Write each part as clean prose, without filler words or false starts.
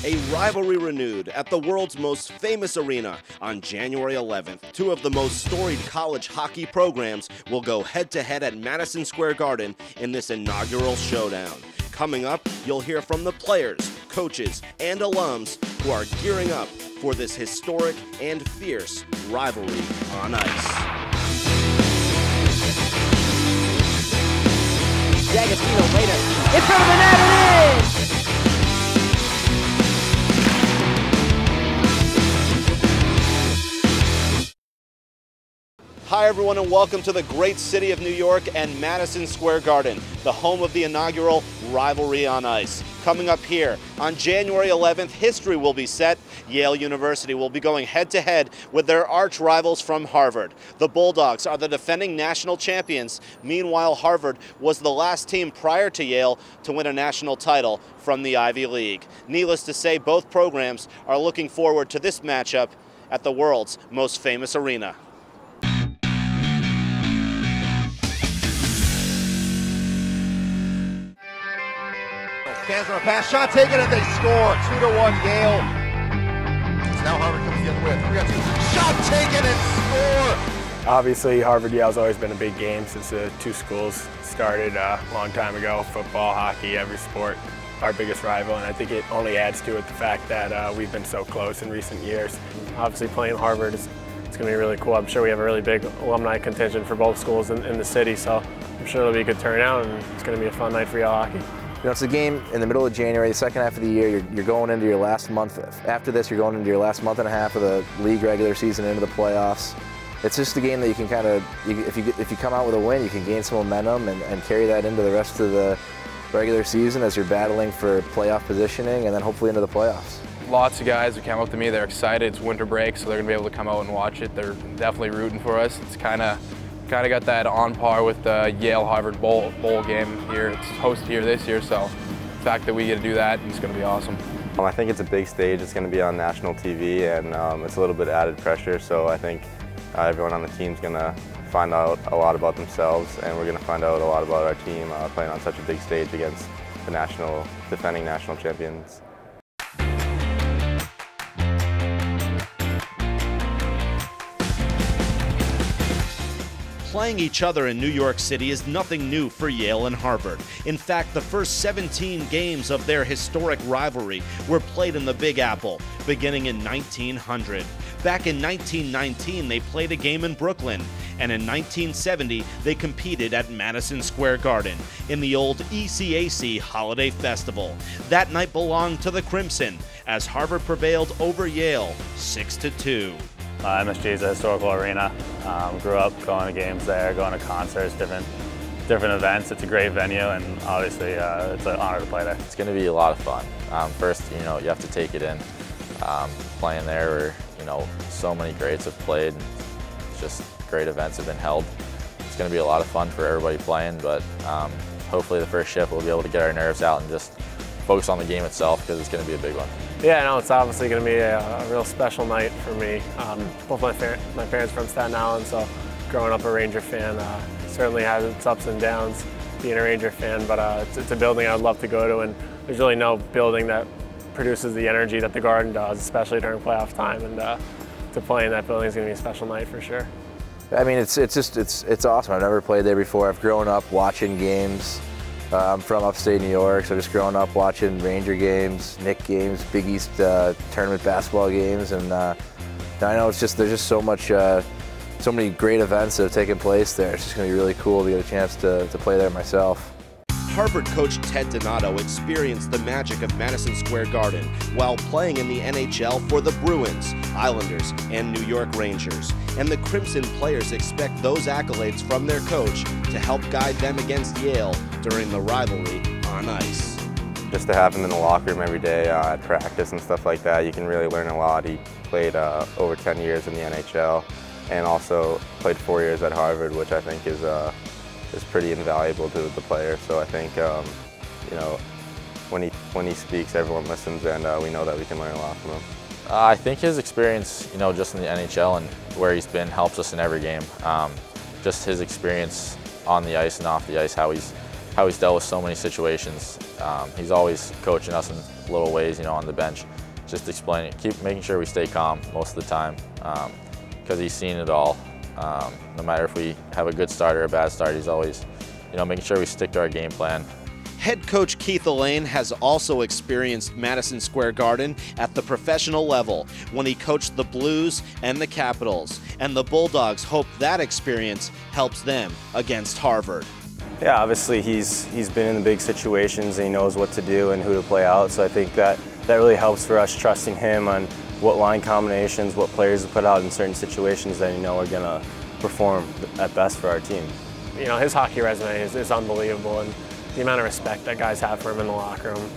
A rivalry renewed at the world's most famous arena on January 11th. Two of the most storied college hockey programs will go head-to-head at Madison Square Garden in this inaugural showdown. Coming up, you'll hear from the players, coaches, and alums who are gearing up for this historic and fierce rivalry on ice. D'Agostino later, in front of the net, and in! Hi everyone and welcome to the great city of New York and Madison Square Garden, the home of the inaugural Rivalry on Ice. Coming up here on January 11th, history will be set. Yale University will be going head-to-head with their arch rivals from Harvard. The Bulldogs are the defending national champions. Meanwhile, Harvard was the last team prior to Yale to win a national title from the Ivy League. Needless to say, both programs are looking forward to this matchup at the world's most famous arena. Fans on a pass, shot taken, and they score. 2-1 Yale. Now Harvard comes the other way. 3-on-2. Shot taken and score. Obviously, Harvard-Yale's always been a big game since the two schools started a long time ago. Football, hockey, every sport, our biggest rival, and I think it only adds to it the fact that we've been so close in recent years. Obviously, playing Harvard it's going to be really cool. I'm sure we have a really big alumni contingent for both schools in the city, so I'm sure it'll be a good turnout, and it's going to be a fun night for Yale hockey. You know, it's a game in the middle of January, the second half of the year. You're going into your last month. After this, you're going into your last month and a half of the league regular season into the playoffs. It's just a game that you can kind of, if you come out with a win, you can gain some momentum and carry that into the rest of the regular season as you're battling for playoff positioning and then hopefully into the playoffs. Lots of guys who came up to me, they're excited. It's winter break, so they're going to be able to come out and watch it. They're definitely rooting for us. It's kind of got that on par with the Yale-Harvard bowl game here. It's hosted here this year, so the fact that we get to do that is going to be awesome. I think it's a big stage. It's going to be on national TV, and it's a little bit added pressure, so I think everyone on the team is going to find out a lot about themselves, and we're going to find out a lot about our team playing on such a big stage against the defending national champions. Playing each other in New York City is nothing new for Yale and Harvard. In fact, the first 17 games of their historic rivalry were played in the Big Apple, beginning in 1900. Back in 1919, they played a game in Brooklyn, and in 1970, they competed at Madison Square Garden in the old ECAC Holiday Festival. That night belonged to the Crimson, as Harvard prevailed over Yale 6-2. MSG is a historical arena. Grew up going to games there, going to concerts, different events. It's a great venue, and obviously it's an honor to play there. It's going to be a lot of fun. First, you have to take it in. Playing there where, so many greats have played. Just great events have been held. It's going to be a lot of fun for everybody playing, but hopefully the first shift we'll be able to get our nerves out and just focus on the game itself because it's going to be a big one. Yeah, no, it's obviously going to be a real special night for me. Both my parents are from Staten Island, so growing up a Ranger fan certainly has its ups and downs being a Ranger fan, but it's a building I would love to go to, and there's really no building that produces the energy that the Garden does, especially during playoff time, and to play in that building is going to be a special night for sure. I mean, it's awesome. I've never played there before. I've grown up watching games. I'm from upstate New York, so just growing up watching Ranger games, Knick games, Big East tournament basketball games, and I know there's just so many great events that have taken place there. It's just going to be really cool to get a chance to play there myself. Harvard coach Ted Donato experienced the magic of Madison Square Garden while playing in the NHL for the Bruins, Islanders, and New York Rangers. And the Crimson players expect those accolades from their coach to help guide them against Yale during the rivalry on ice. Just to have him in the locker room every day at practice and stuff like that, you can really learn a lot. He played over 10 years in the NHL and also played 4 years at Harvard, which I think is pretty invaluable to the player. So I think, when he speaks, everyone listens, and we know that we can learn a lot from him. I think his experience, just in the NHL and where he's been helps us in every game. Just his experience on the ice and off the ice, how he's dealt with so many situations. He's always coaching us little ways, you know, on the bench. Just explaining, keep making sure we stay calm most of the time, because he's seen it all. No matter if we have a good start or a bad start, he's always, you know, making sure we stick to our game plan. Head coach Keith Elaine has also experienced Madison Square Garden at the professional level when he coached the Blues and the Capitals, and the Bulldogs hope that experience helps them against Harvard. Yeah, obviously he's been in the big situations and he knows what to do and who to play out, so I think that really helps for us, trusting him on what line combinations, what players to put out in certain situations that you know are going to perform at best for our team. You know, his hockey resume is unbelievable, and the amount of respect that guys have for him in the locker room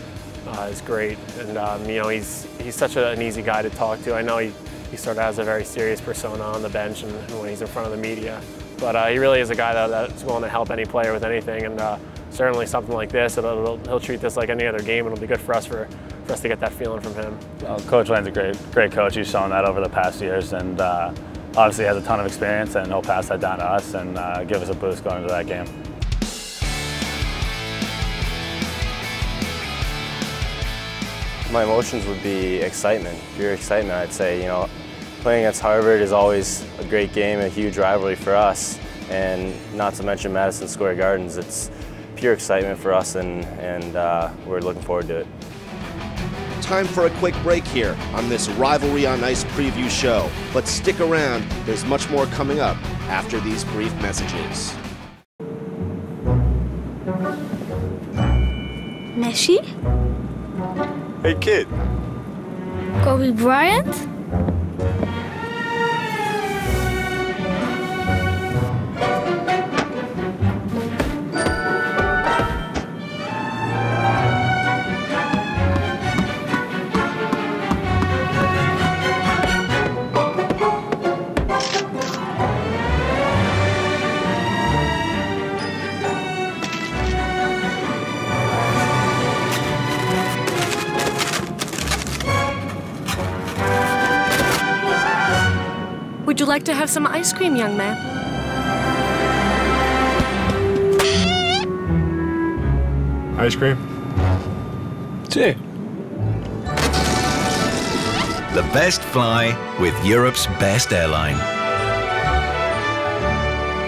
is great. And you know, he's such an easy guy to talk to. I know he sort of has a very serious persona on the bench and when he's in front of the media, but he really is a guy that's willing to help any player with anything. And certainly something like this, he'll treat this like any other game, and it'll be good for us to get that feeling from him. Well, Coach Lane's a great coach. He's shown that over the past years, and obviously has a ton of experience, and he'll pass that down to us and give us a boost going into that game. My emotions would be excitement, pure excitement. I'd say, you know, playing against Harvard is always a great game, a huge rivalry for us, and not to mention Madison Square Gardens. It's pure excitement for us, and we're looking forward to it. Time for a quick break here on this Rivalry on Ice preview show, but stick around, there's much more coming up after these brief messages. Nessie? Hey, kid. Kobe Bryant? Would you like to have some ice cream, young man? Ice cream? Two. The best fly with Europe's best airline.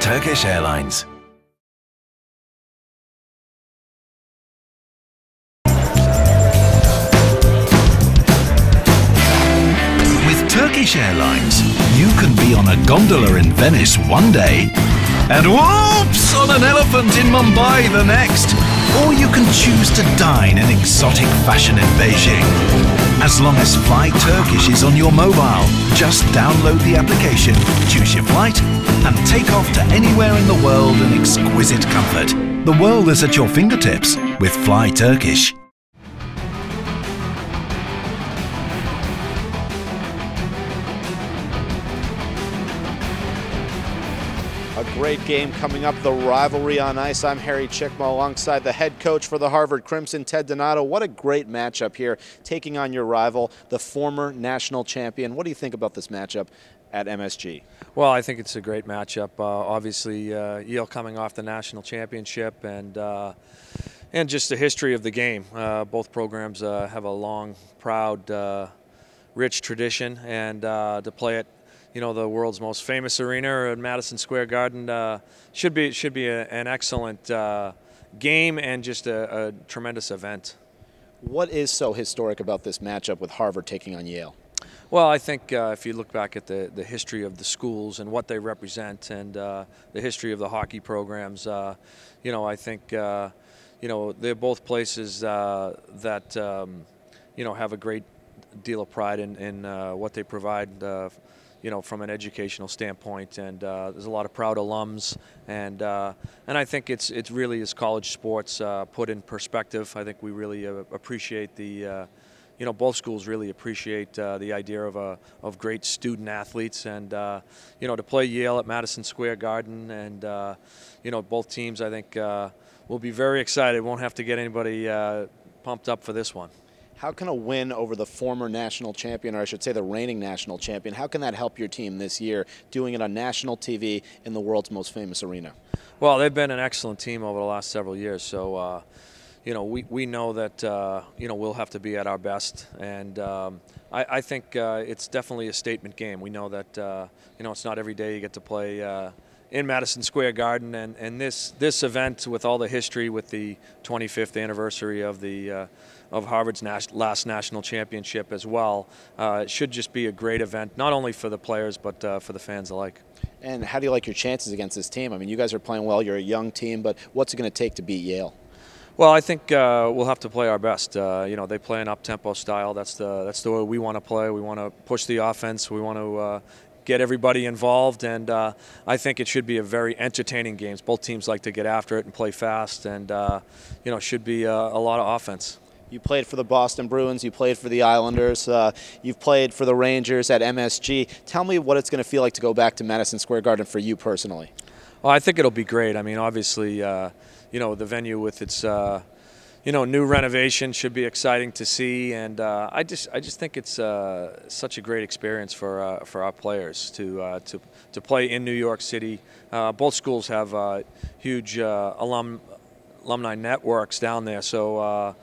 Turkish Airlines. Turkish Airlines, you can be on a gondola in Venice one day and whoops, on an elephant in Mumbai the next. Or you can choose to dine in exotic fashion in Beijing. As long as Fly Turkish is on your mobile, just download the application, choose your flight, and take off to anywhere in the world in exquisite comfort. The world is at your fingertips with Fly Turkish. A great game coming up, the Rivalry on Ice. I'm Harry Chickmo alongside the head coach for the Harvard Crimson, Ted Donato. What a great matchup here, taking on your rival, the former national champion. What do you think about this matchup at MSG? Well, I think it's a great matchup. Obviously, Yale coming off the national championship and just the history of the game. Both programs have a long, proud, rich tradition, and to play it, you know, the world's most famous arena at Madison Square Garden should be an excellent game and just a tremendous event. What is so historic about this matchup with Harvard taking on Yale? Well, I think if you look back at the history of the schools and what they represent, and the history of the hockey programs, you know, I think you know, they're both places that you know, have a great deal of pride in what they provide. You know, from an educational standpoint, and there's a lot of proud alums, and I think it's really, as college sports put in perspective, I think we really appreciate the, you know, both schools really appreciate the idea of great student athletes, and you know, to play Yale at Madison Square Garden, and you know, both teams, I think will be very excited. Won't have to get anybody pumped up for this one. How can a win over the former national champion, or I should say the reigning national champion, how can that help your team this year, doing it on national TV in the world's most famous arena? Well, they've been an excellent team over the last several years, so we know that we'll have to be at our best, and I think it's definitely a statement game. We know that it's not every day you get to play in Madison Square Garden, and this event, with all the history, with the 25th anniversary of Harvard's last national championship as well, it should just be a great event, not only for the players but for the fans alike. And how do you like your chances against this team? I mean, you guys are playing well. You're a young team, but what's it going to take to beat Yale? Well, I think we'll have to play our best. They play an up-tempo style. That's the way we want to play. We want to push the offense. We want to get everybody involved, and I think it should be a very entertaining game. Both teams like to get after it and play fast, and should be a lot of offense. You played for the Boston Bruins, you played for the Islanders, you've played for the Rangers at MSG. Tell me what it's going to feel like to go back to Madison Square Garden for you personally. Well, I think it'll be great. I mean, obviously, the venue with its new renovation should be exciting to see, and I just think it's such a great experience for our players to play in New York City. Both schools have huge alumni networks down there, so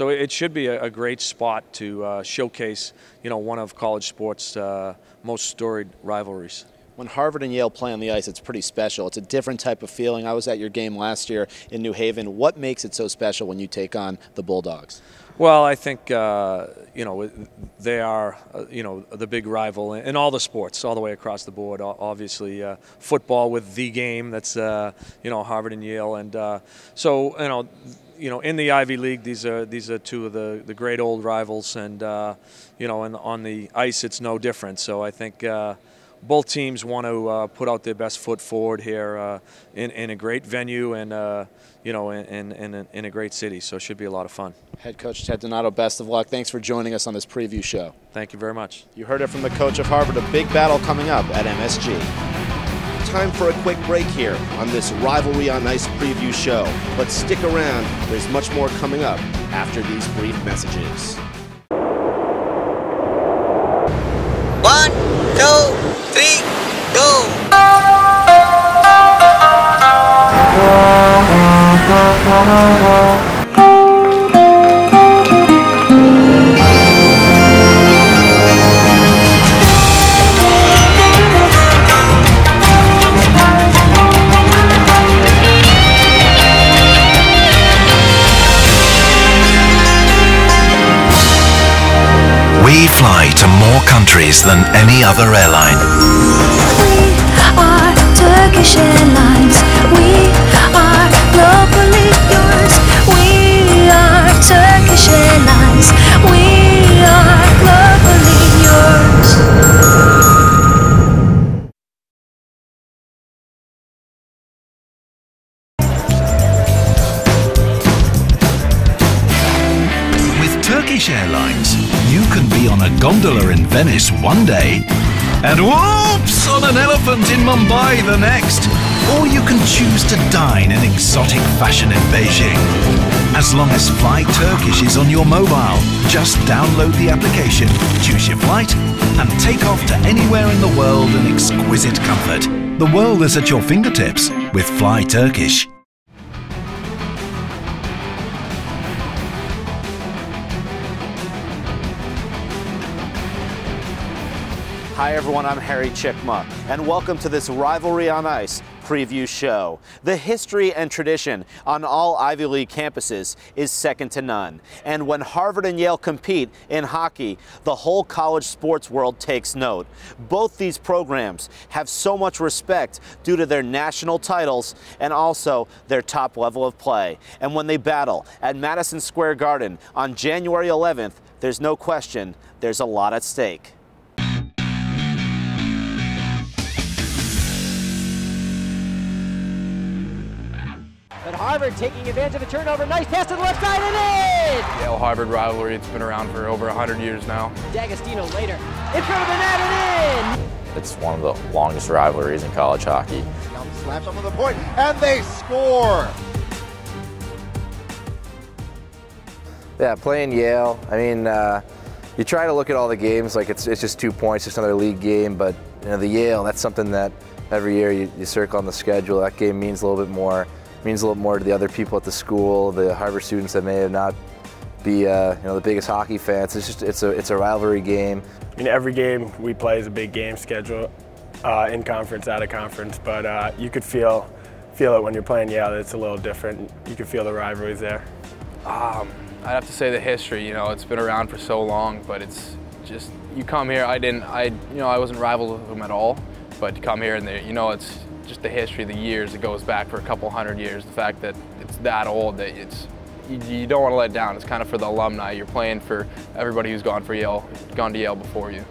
it should be a great spot to showcase one of college sports' most storied rivalries. When Harvard and Yale play on the ice, it's pretty special. It's a different type of feeling. I was at your game last year in New Haven. What makes it so special when you take on the Bulldogs? Well, I think they are the big rival in all the sports, all the way across the board. Obviously, football with the game, that's Harvard and Yale, and in the Ivy League, these are two of the great old rivals, and and on the ice, it's no different. So I think both teams want to put out their best foot forward here in a great venue and in a great city. So it should be a lot of fun. Head coach Ted Donato, best of luck. Thanks for joining us on this preview show. Thank you very much. You heard it from the coach of Harvard, a big battle coming up at MSG. Time for a quick break here on this Rivalry on Ice preview show. But stick around, there's much more coming up after these brief messages. 1, 2, 3, go! We fly to more countries than any other airline. We are Turkish Airlines. We are globally yours. We are Turkish Airlines. We are globally yours. With Turkish Airlines, you can be on a gondola in Venice one day, and whoops, on an elephant in Mumbai the next. Or you can choose to dine in exotic fashion in Beijing. As long as Fly Turkish is on your mobile, just download the application, choose your flight, and take off to anywhere in the world in exquisite comfort. The world is at your fingertips with Fly Turkish. Hi everyone, I'm Harry Chickma, and welcome to this Rivalry on Ice preview show. The history and tradition on all Ivy League campuses is second to none. And when Harvard and Yale compete in hockey, the whole college sports world takes note. Both these programs have so much respect due to their national titles and also their top level of play. And when they battle at Madison Square Garden on January 11th, there's no question there's a lot at stake. But Harvard taking advantage of the turnover. Nice pass to the left side and in! Yale-Harvard rivalry, it's been around for over 100 years now. D'Agostino later. In front of the net and in! It's one of the longest rivalries in college hockey. Slaps up on the point, and they score! Yeah, playing Yale, I mean, you try to look at all the games like it's just 2 points, just another league game, but the Yale, that's something that every year you circle on the schedule. That game means a little bit more. means a little more to the other people at the school, the Harvard students that may have not be the biggest hockey fans. It's a rivalry game. I mean, every game we play is a big game schedule, in conference, out of conference, but you could feel it when you're playing Yale. It's a little different. You can feel the rivalries there. I'd have to say the history. You know, it's been around for so long, but it's just, you come here. I wasn't rivaled with them at all, but to come here and it's just the history, the years. It goes back for a couple hundred years. The fact that it's that old, that you don't want to let it down. It's kind of for the alumni. You're playing for everybody who's gone to Yale before you.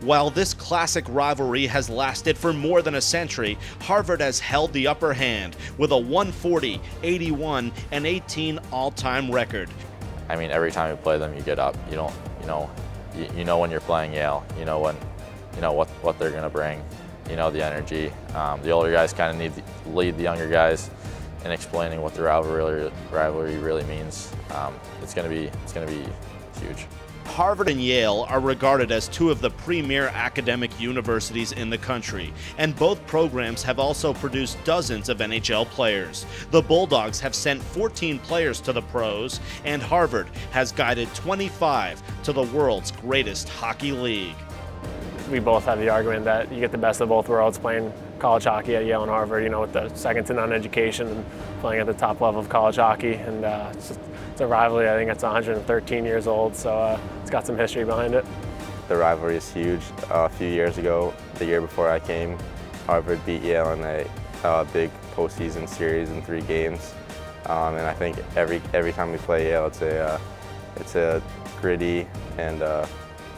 While this classic rivalry has lasted for more than a century, Harvard has held the upper hand with a 140, 81, and 18 all-time record. I mean, every time you play them, you get up. You know when you're playing Yale. You know what they're going to bring. You know the energy. The older guys kind of need to lead the younger guys in explaining what the rivalry really means. It's going to be huge. Harvard and Yale are regarded as two of the premier academic universities in the country, and both programs have also produced dozens of NHL players. The Bulldogs have sent 14 players to the pros, and Harvard has guided 25 to the world's greatest hockey league. We both have the argument that you get the best of both worlds playing college hockey at Yale and Harvard, with the second to none education and playing at the top level of college hockey. And it's a rivalry. I think it's 113 years old, so it's got some history behind it. The rivalry is huge. A few years ago, the year before I came, Harvard beat Yale in a big postseason series in 3 games. And I think every time we play Yale, it's a gritty and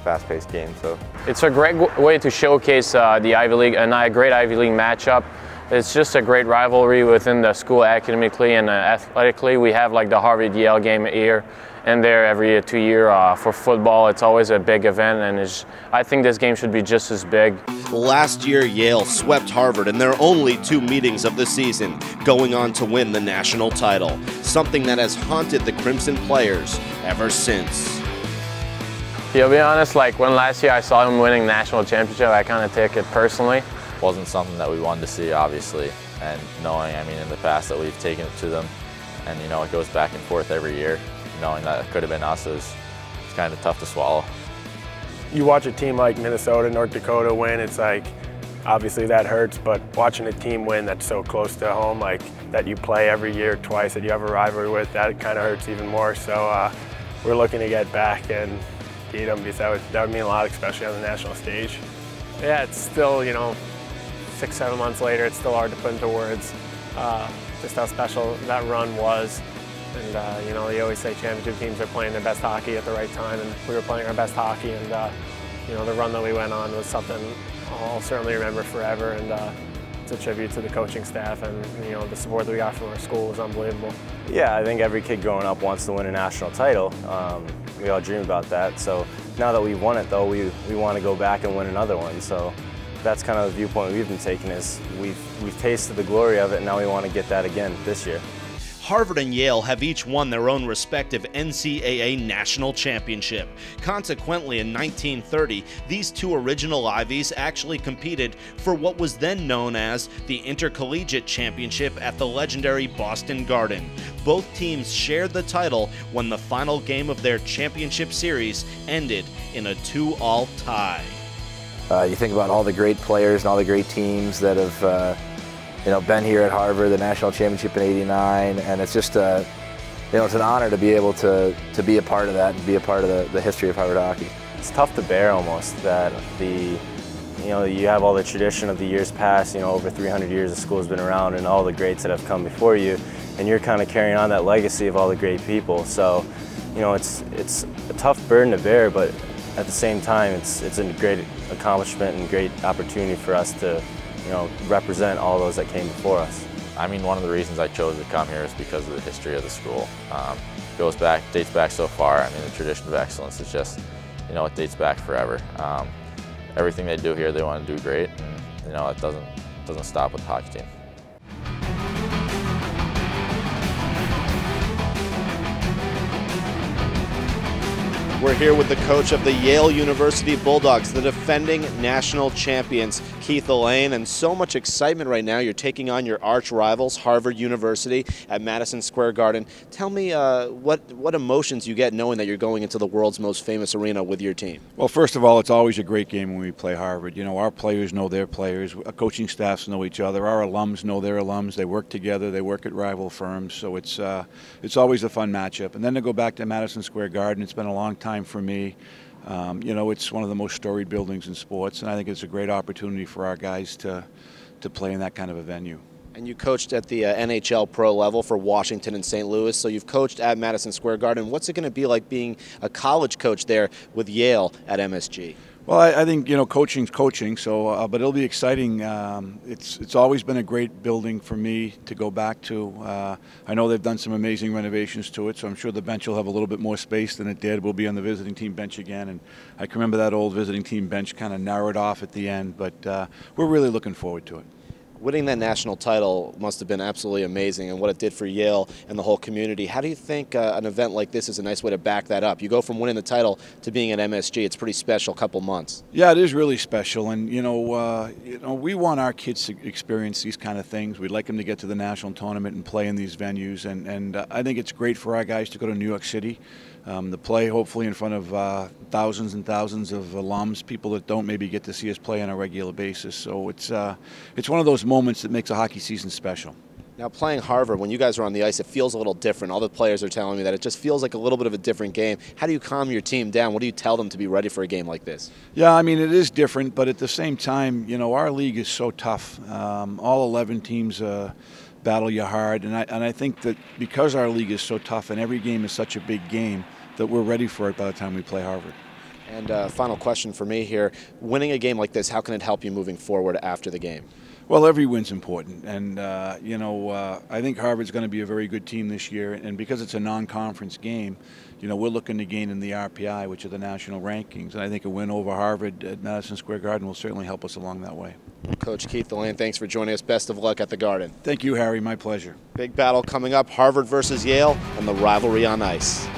fast-paced game. So it's a great way to showcase the Ivy League, and a great Ivy League matchup. It's just a great rivalry within the school academically and athletically. We have like the Harvard-Yale game here and there every 2 years. For football, it's always a big event, and I think this game should be just as big. Last year, Yale swept Harvard in their only 2 meetings of the season, going on to win the national title, something that has haunted the Crimson players ever since. Yeah, to be honest, like when last year I saw him winning national championship, I kind of took it personally. Wasn't something that we wanted to see, obviously, and knowing, I mean, in the past that we've taken it to them, and it goes back and forth every year, knowing that it could have been us is kind of tough to swallow. You watch a team like Minnesota, North Dakota win, it's like, obviously that hurts, but watching a team win that's so close to home, like that you play every year twice, that you have a rivalry with, that kind of hurts even more. So we're looking to get back and beat them, because that would mean a lot, especially on the national stage. Yeah, it's still, 6-7 months later, it's still hard to put into words just how special that run was. And they always say championship teams are playing their best hockey at the right time, and we were playing our best hockey. And the run that we went on was something I'll certainly remember forever. And it's a tribute to the coaching staff, and the support that we got from our school was unbelievable. Yeah, I think every kid growing up wants to win a national title. We all dream about that. So now that we've won it, though, we want to go back and win another one. So that's kind of the viewpoint we've been taking, is we've tasted the glory of it, and now we want to get that again this year. Harvard and Yale have each won their own respective NCAA national championship. Consequently, in 1930, these 2 original Ivies actually competed for what was then known as the Intercollegiate Championship at the legendary Boston Garden. Both teams shared the title when the final game of their championship series ended in a 2-all tie. You think about all the great players and all the great teams that have been here at Harvard, the national championship in '89, and it's just it's an honor to be able to be a part of that and be a part of the history of Harvard hockey. It's tough to bear almost that you have all the tradition of the years past, over 300 years the school's been around, and all the greats that have come before you, and you're kind of carrying on that legacy of all the great people. So, it's a tough burden to bear, but at the same time, it's a great accomplishment and great opportunity for us to represent all those that came before us. I mean, one of the reasons I chose to come here is because of the history of the school. Dates back so far. I mean, the tradition of excellence is just, it dates back forever. Everything they do here, they want to do great, and it doesn't stop with the hockey team. We're here with the coach of the Yale University Bulldogs, the defending national champions, Keith Elaine, and so much excitement right now. You're taking on your arch rivals, Harvard University, at Madison Square Garden. Tell me what emotions you get knowing that you're going into the world's most famous arena with your team. Well, first of all, it's always a great game when we play Harvard. You know, our players know their players, our coaching staffs know each other, our alums know their alums. They work together, they work at rival firms, so it's always a fun matchup. And then to go back to Madison Square Garden, it's been a long time for me. You know, it's one of the most storied buildings in sports, and I think it's a great opportunity for our guys to play in that kind of a venue. And you coached at the NHL pro level for Washington and St. Louis, so you've coached at Madison Square Garden. What's it going to be like being a college coach there with Yale at MSG? Well, I think, you know, coaching's coaching, so but it'll be exciting. It's always been a great building for me to go back to. I know they've done some amazing renovations to it, so I'm sure the bench will have a little bit more space than it did. We'll be on the visiting team bench again, and I can remember that old visiting team bench kind of narrowed off at the end, but we're really looking forward to it. Winning that national title must have been absolutely amazing, and what it did for Yale and the whole community. How do you think an event like this is a nice way to back that up? You go from winning the title to being at MSG. It's a pretty special couple months. Yeah, it is really special, and you know, we want our kids to experience these kind of things. We'd like them to get to the national tournament and play in these venues, and I think it's great for our guys to go to New York City, to play hopefully in front of thousands and thousands of alums, people that don't maybe get to see us play on a regular basis. So it's one of those moments that makes a hockey season special. Now, playing Harvard, when you guys are on the ice, it feels a little different. All the players are telling me that it just feels like a little bit of a different game. How do you calm your team down? What do you tell them to be ready for a game like this? Yeah, I mean, it is different, but at the same time, you know, our league is so tough. All 11 teams battle you hard, and I think that because our league is so tough and every game is such a big game, that we're ready for it by the time we play Harvard. And final question for me here. Winning a game like this, how can it help you moving forward after the game? Well, every win's important, and you know, I think Harvard's going to be a very good team this year, and because it's a non-conference game, you know, we're looking to gain in the RPI, which are the national rankings, and I think a win over Harvard at Madison Square Garden will certainly help us along that way. Coach Keith Elaine, thanks for joining us. Best of luck at the Garden. Thank you, Harry. My pleasure. Big battle coming up, Harvard versus Yale, and the rivalry on ice.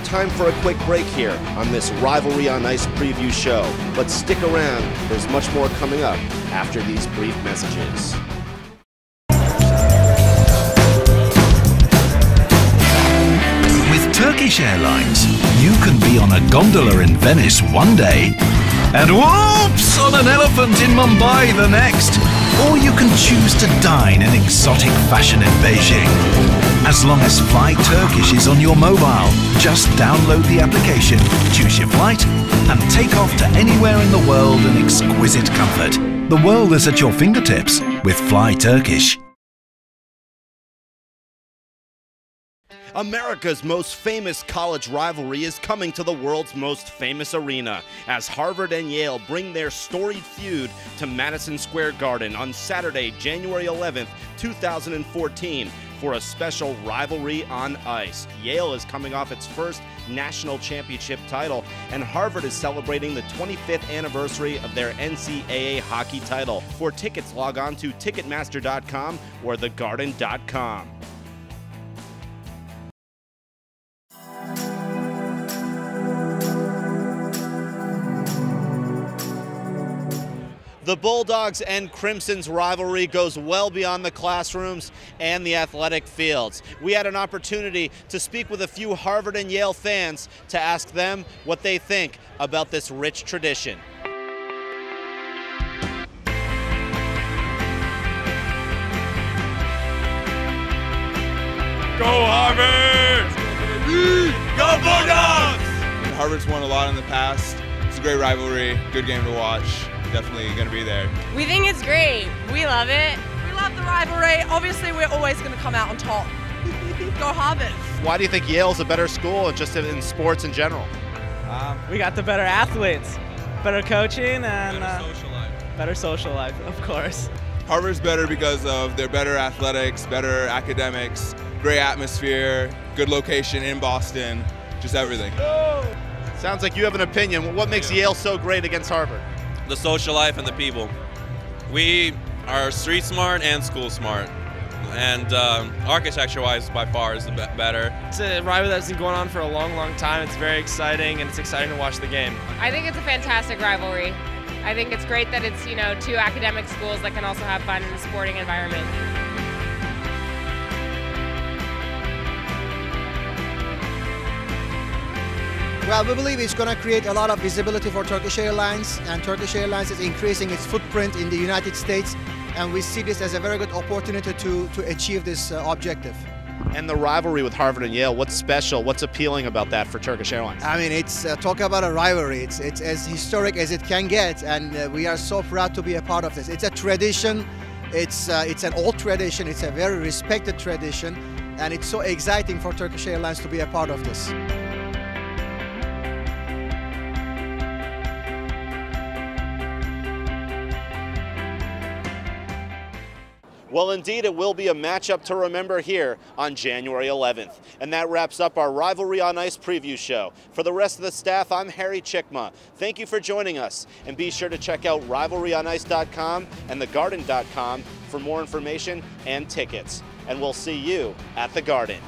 Time for a quick break here on this Rivalry on Ice preview show. But stick around, there's much more coming up after these brief messages. With Turkish Airlines, you can be on a gondola in Venice one day, and whoops, on an elephant in Mumbai the next. Or you can choose to dine in exotic fashion in Beijing. As long as Fly Turkish is on your mobile, just download the application, choose your flight, and take off to anywhere in the world in exquisite comfort. The world is at your fingertips with Fly Turkish. America's most famous college rivalry is coming to the world's most famous arena as Harvard and Yale bring their storied feud to Madison Square Garden on Saturday, January 11th, 2014 for a special Rivalry on Ice. Yale is coming off its first national championship title, and Harvard is celebrating the 25th anniversary of their NCAA hockey title. For tickets, log on to Ticketmaster.com or thegarden.com. The Bulldogs and Crimson's rivalry goes well beyond the classrooms and the athletic fields. We had an opportunity to speak with a few Harvard and Yale fans to ask them what they think about this rich tradition. Go Harvard! Go Bulldogs! Harvard's won a lot in the past. It's a great rivalry, good game to watch. Definitely going to be there. We think it's great. We love it. We love the rivalry. Obviously, we're always going to come out on top. Go Harvard. Why do you think Yale's a better school, just in sports in general? We got the better athletes, better coaching, and better social life, of course. Harvard's better because of their better athletics, better academics, great atmosphere, good location in Boston, just everything. Sounds like you have an opinion. What makes Yale so great against Harvard? The social life and the people. We are street smart and school smart. and architecture-wise, by far is the better. It's a rivalry that's been going on for a long, long time. It's very exciting, and it's exciting to watch the game. I think it's a fantastic rivalry. I think it's great that it's, you know, two academic schools that can also have fun in the sporting environment. Well, we believe it's going to create a lot of visibility for Turkish Airlines, and Turkish Airlines is increasing its footprint in the United States, and we see this as a very good opportunity to achieve this objective. And the rivalry with Harvard and Yale, what's special, what's appealing about that for Turkish Airlines? I mean, it's talk about a rivalry. It's as historic as it can get, and we are so proud to be a part of this. It's a tradition. It's an old tradition. It's a very respected tradition, and it's so exciting for Turkish Airlines to be a part of this. Well, indeed, it will be a matchup to remember here on January 11th. And that wraps up our Rivalry on Ice preview show. For the rest of the staff, I'm Harry Chickma. Thank you for joining us, and be sure to check out rivalryonice.com and thegarden.com for more information and tickets. And we'll see you at the Garden.